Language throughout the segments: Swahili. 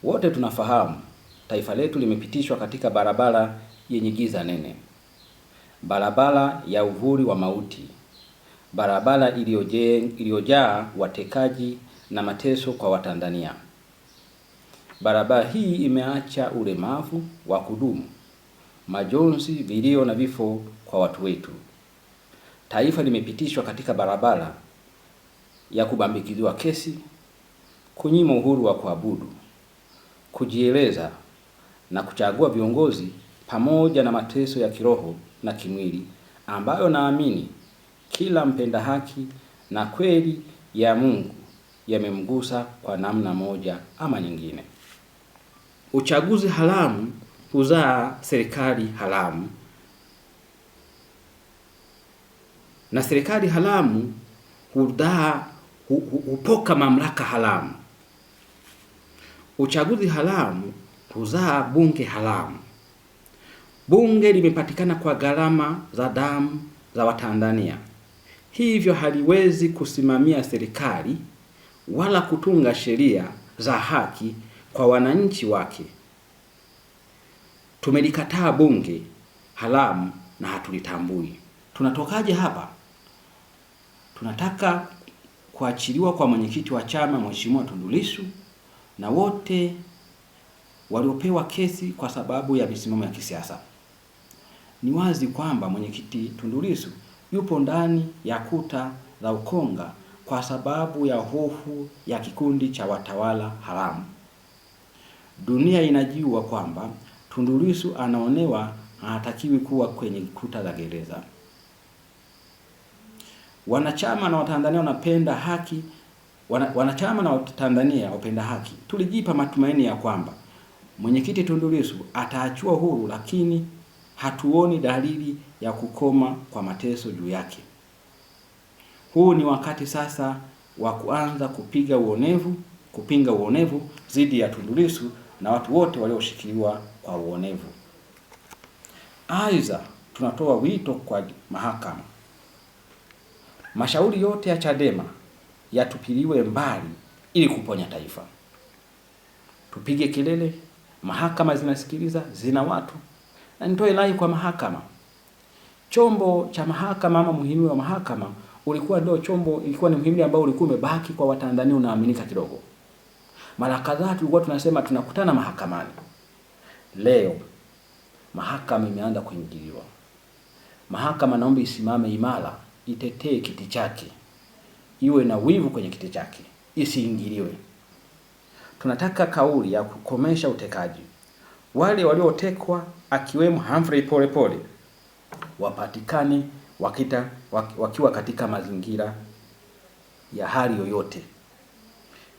Wote tunafahamu taifa letu limepitishwa katika barabara yenye giza nene, barabara ya uvuli wa mauti, barabara iliyojaa watekaji na mateso kwa Watanzania. Barabara hii imeacha ulemavu wa kudumu, majonzi, vilio na vifo kwa watu wetu. Taifa limepitishwa katika barabara ya kubambikiziwa kesi, kunyima uhuru wa kuabudu, kujieleza na kuchagua viongozi, pamoja na mateso ya kiroho na kimwili ambayo naamini kila mpenda haki na kweli ya Mungu yamemgusa kwa namna moja ama nyingine. Uchaguzi haramu huzaa serikali haramu, na serikali haramu hupoka mamlaka haramu. Uchaguzi haramu huzaa bunge haramu. Bunge limepatikana kwa gharama za damu za Watanzania, hivyo haliwezi kusimamia serikali wala kutunga sheria za haki kwa wananchi wake. Tumelikataa bunge haramu na hatulitambui. Tunatokaje hapa? Tunataka kuachiliwa kwa mwenyekiti wa chama Mheshimiwa Tundu Lissu na wote waliopewa kesi kwa sababu ya misimamo ya kisiasa. Ni wazi kwamba mwenyekiti Tundu Lissu yupo ndani ya kuta za Ukonga kwa sababu ya hofu ya kikundi cha watawala haramu. Dunia inajua kwamba Tundu Lissu anaonewa, hatakiwi kuwa kwenye kuta za gereza. Wanachama na Watanzania wanapenda haki, wanachama na Watanzania wapenda haki tulijipa matumaini ya kwamba mwenyekiti Tundu Lissu ataachiwa huru, lakini hatuoni dalili ya kukoma kwa mateso juu yake. Huu ni wakati sasa wa kuanza kupinga uonevu dhidi ya Tundu Lissu na watu wote walioshikiliwa kwa uonevu. Aidha, tunatoa wito kwa mahakama, mashauri yote ya Chadema yatupiliwe mbali ili kuponya taifa. Tupige kelele, mahakama zinasikiliza, zina watu. Na nitoe rai kwa mahakama, chombo cha mahakama ama muhimili wa mahakama ilikuwa ni muhimili ambao ulikuwa umebaki kwa Watanzania, unaaminika kidogo. Mara kadhaa tulikuwa tunasema tunakutana mahakamani. Leo mahakama imeanza kuingiliwa. Mahakama naomba isimame imara, itetee kiti chake, iwe na wivu kwenye kiti chake, isiingiliwe. Tunataka kauli ya kukomesha utekaji. Wale waliotekwa akiwemo Humphrey Polepole wapatikane wakiwa katika mazingira ya hali yoyote.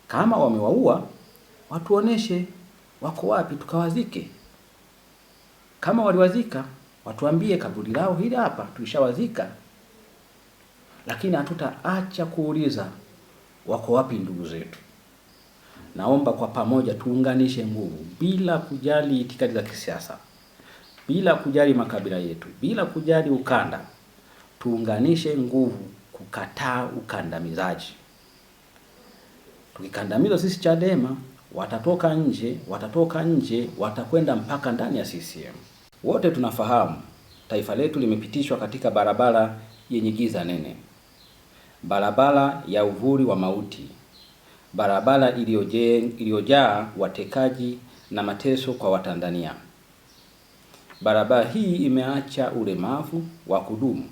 Kama wamewaua, watuoneshe wako wapi tukawazike. Kama waliwazika, watuambie kaburi lao hili hapa, tulishawazika. Lakini hatutaacha kuuliza wako wapi ndugu zetu. Naomba kwa pamoja tuunganishe nguvu, bila kujali itikadi za kisiasa, bila kujali makabila yetu, bila kujali ukanda. Tuunganishe nguvu kukataa ukandamizaji. Tukikandamizwa sisi Chadema, watatoka nje, watakwenda mpaka ndani ya CCM. Wote tunafahamu taifa letu limepitishwa katika barabara yenye giza nene, barabara ya uvuli wa mauti, barabara iliyojaa watekaji na mateso kwa Watanzania. Barabara hii imeacha ulemavu wa kudumu,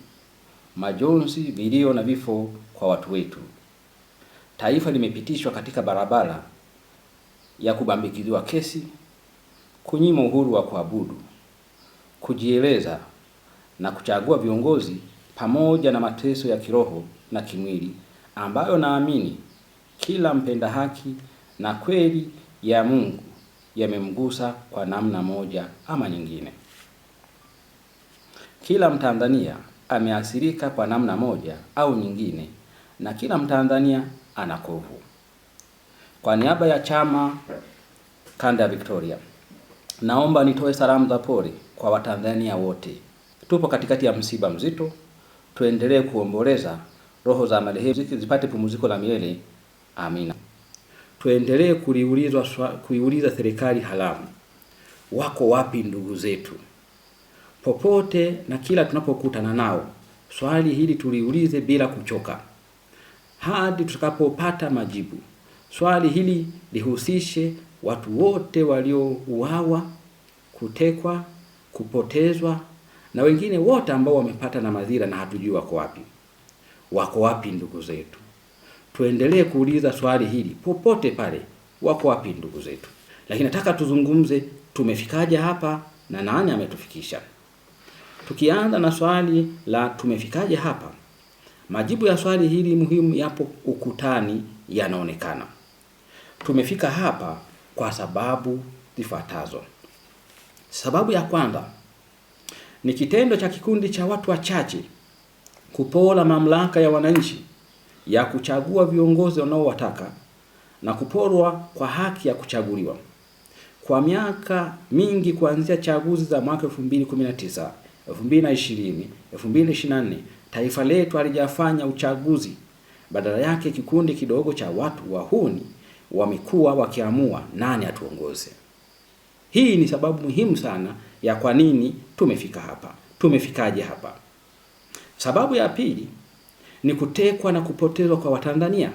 majonzi, vilio na vifo kwa watu wetu. Taifa limepitishwa katika barabara ya kubambikiziwa kesi, kunyima uhuru wa kuabudu, kujieleza na kuchagua viongozi, pamoja na mateso ya kiroho na kimwili ambayo naamini kila mpenda haki na kweli ya Mungu yamemgusa kwa namna moja ama nyingine. Kila Mtanzania ameathirika kwa namna moja au nyingine, na kila Mtanzania ana kovu. Kwa niaba ya chama kanda ya Victoria, naomba nitoe salamu za pole kwa Watanzania wote. Tupo katikati ya msiba mzito, tuendelee kuomboleza roho za marehemu zipate pumziko la milele. Amina. tuendelee kuiuliza serikali haramu, wako wapi ndugu zetu? Popote na kila tunapokutana nao, swali hili tuliulize bila kuchoka hadi tutakapopata majibu. Swali hili lihusishe watu wote waliouawa, kutekwa, kupotezwa na wengine wote ambao wamepata na madhira na hatujui wako wapi. Wako wapi ndugu zetu? Tuendelee kuuliza swali hili popote pale, wako wapi ndugu zetu? Lakini nataka tuzungumze, tumefikaje hapa na nani ametufikisha? Tukianza na swali la tumefikaje hapa, majibu ya swali hili muhimu yapo ukutani, yanaonekana. Tumefika hapa kwa sababu zifuatazo. Sababu ya kwanza ni kitendo cha kikundi cha watu wachache kupola mamlaka ya wananchi ya kuchagua viongozi wanaowataka na kuporwa kwa haki ya kuchaguliwa. Kwa miaka mingi kuanzia chaguzi za mwaka 2019, 2020, 2024, taifa letu halijafanya uchaguzi. Badala yake kikundi kidogo cha watu wahuni wamekuwa wakiamua nani atuongoze. Hii ni sababu muhimu sana ya kwa nini tumefika hapa. Tumefikaje hapa? Sababu ya pili ni kutekwa na kupotezwa kwa Watanzania.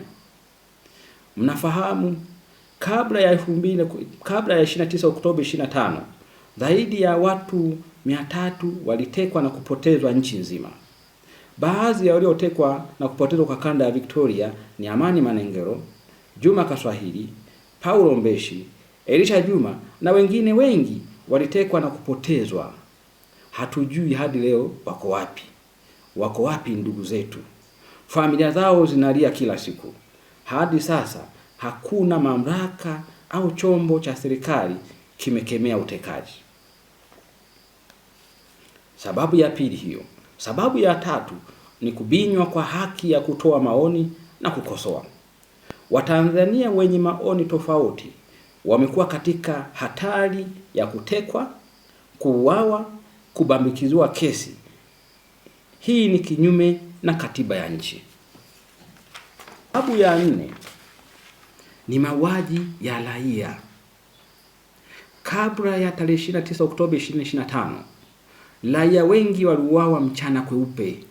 Mnafahamu kabla ya 29 Oktoba 25, zaidi ya watu 300 walitekwa na kupotezwa nchi nzima. Baadhi ya waliotekwa na kupotezwa kwa kanda ya Victoria ni Amani Manengero, Juma Kaswahili, Paulo Mbeshi, Elisha Juma na wengine wengi walitekwa na kupotezwa. Hatujui hadi leo wako wapi. Wako wapi ndugu zetu? Familia zao zinalia kila siku. Hadi sasa hakuna mamlaka au chombo cha serikali kimekemea utekaji. Sababu ya pili hiyo. Sababu ya tatu ni kubinywa kwa haki ya kutoa maoni na kukosoa. Watanzania wenye maoni tofauti wamekuwa katika hatari ya kutekwa, kuuawa, kubambikizwa kesi. Hii ni kinyume na katiba ya nchi. Sababu ya nne ni mauaji ya raia. Kabla ya tarehe 29 Oktoba 2025, raia wengi waliuawa mchana kweupe.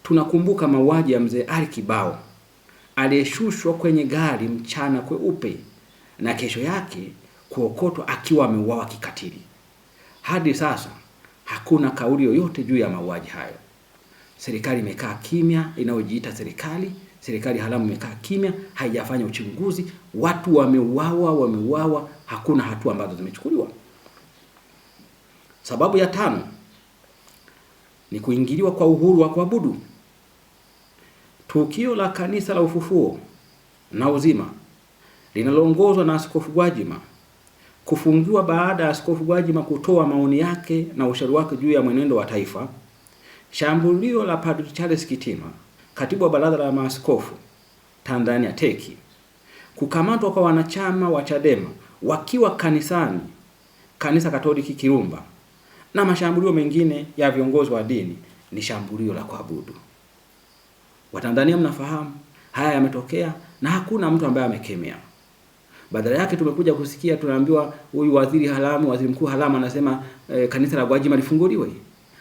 Tunakumbuka mauaji ya mzee Ali Kibao aliyeshushwa kwenye gari mchana kweupe na kesho yake kuokotwa akiwa ameuawa kikatili. Hadi sasa hakuna kauli yoyote juu ya mauaji hayo. Serikali imekaa kimya, inayojiita serikali haramu imekaa kimya, haijafanya uchunguzi. Watu wameuawa, hakuna hatua ambazo zimechukuliwa. Sababu ya tano ni kuingiliwa kwa uhuru wa kuabudu. Tukio la Kanisa la Ufufuo na Uzima linaloongozwa na Askofu Gwajima kufungiwa baada ya Askofu Gwajima kutoa maoni yake na ushauri wake juu ya mwenendo wa taifa. Shambulio la Padre Charles Kitima, katibu wa Baraza la Maaskofu Tanzania teki, kukamatwa kwa wanachama wa Chadema wakiwa kanisani, Kanisa Katoliki Kirumba, na mashambulio mengine ya viongozi wa dini ni shambulio la kuabudu. Watanzania mnafahamu haya yametokea na hakuna mtu ambaye amekemea. Badala yake tumekuja kusikia tunaambiwa huyu waziri mkuu haramu anasema kanisa la Gwajima lifunguliwe.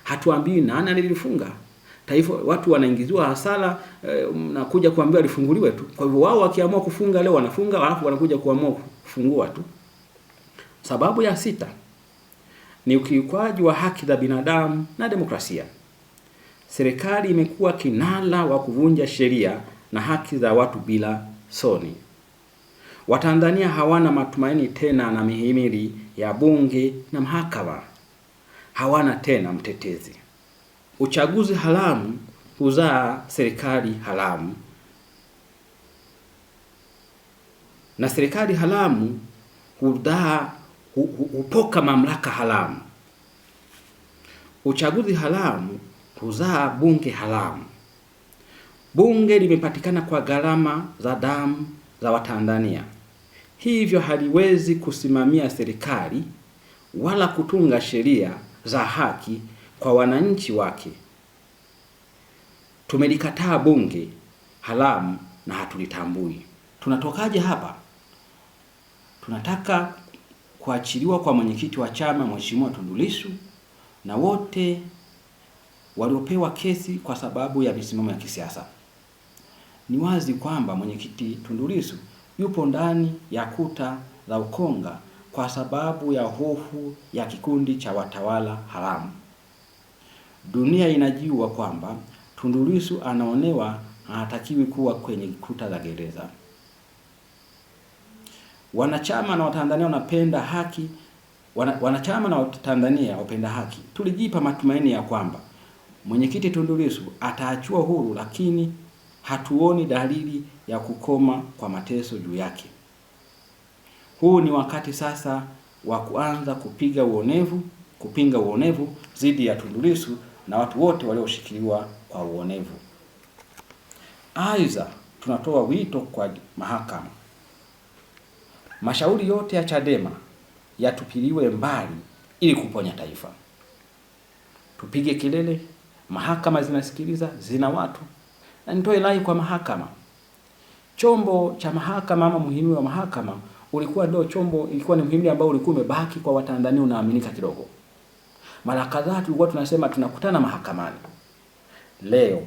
Hatuambii nani alilifunga. Taifa watu wanaingiziwa hasara na kuja kuambiwa lifunguliwe tu. Kwa hivyo wao wakiamua kufunga leo wanafunga, alafu wanakuja kuamua kufungua tu. Sababu ya sita ni ukiukwaji wa haki za binadamu na demokrasia. Serikali imekuwa kinara wa kuvunja sheria na haki za watu bila soni. Watanzania hawana matumaini tena na mihimili ya bunge na mahakama. Hawana tena mtetezi. Uchaguzi haramu huzaa serikali haramu, na serikali haramu hupoka mamlaka haramu. Uchaguzi haramu huzaa bunge haramu. Bunge limepatikana kwa gharama za damu za Watanzania, hivyo haliwezi kusimamia serikali wala kutunga sheria za haki kwa wananchi wake. Tumelikataa bunge haramu na hatulitambui. Tunatokaje hapa? Tunataka kuachiliwa kwa mwenyekiti wa chama Mheshimiwa Tundu Lissu na wote waliopewa kesi kwa sababu ya misimamo ya kisiasa. Ni wazi kwamba mwenyekiti Tundu Lissu yupo ndani ya kuta za Ukonga kwa sababu ya hofu ya kikundi cha watawala haramu. Dunia inajua kwamba Tundu Lissu anaonewa, hatakiwi kuwa kwenye kuta za gereza. Wanachama na Watanzania wanapenda haki, wanachama na Watanzania wapenda haki. Tulijipa matumaini ya kwamba mwenyekiti Tundu Lissu ataachiwa huru, lakini hatuoni dalili ya kukoma kwa mateso juu yake. Huu ni wakati sasa wa kuanza kupinga uonevu dhidi ya Tundu Lissu na watu wote walioshikiliwa kwa uonevu. Aidha, tunatoa wito kwa mahakama, mashauri yote ya Chadema yatupiliwe mbali ili kuponya taifa. Tupige kelele, mahakama zinasikiliza, zina watu. Na nitoe rai kwa mahakama, chombo cha mahakama ama muhimili wa mahakama ilikuwa ni muhimili ambao ulikuwa umebaki kwa Watanzania, unaaminika kidogo. Mara kadhaa tulikuwa tunasema tunakutana mahakamani. Leo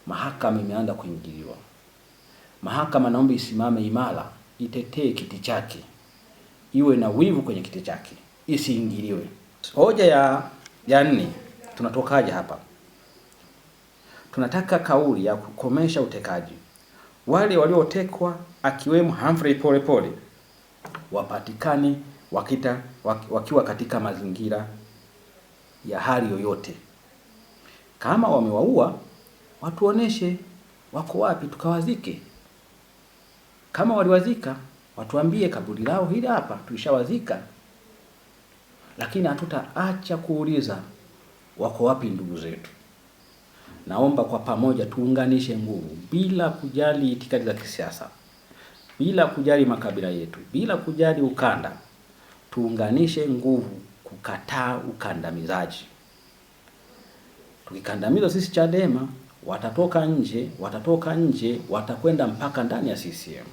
mahakama imeanza kuingiliwa. Mahakama naomba isimame imara, itetee kiti chake, iwe na wivu kwenye kiti chake, isiingiliwe. Hoja ya 4, tunatokaje hapa? Tunataka kauli ya kukomesha utekaji. Wale waliotekwa akiwemo Humphrey Polepole wapatikane wakiwa katika mazingira ya hali yoyote. Kama wamewaua, watuoneshe wako wapi tukawazike. Kama waliwazika, watuambie kaburi lao hili hapa, tulishawazika. Lakini hatutaacha kuuliza wako wapi ndugu zetu. Naomba kwa pamoja tuunganishe nguvu bila kujali itikadi za kisiasa, bila kujali makabila yetu, bila kujali ukanda. Tuunganishe nguvu kukataa ukandamizaji. Tukikandamiza sisi Chadema, watatoka nje, watakwenda mpaka ndani ya CCM.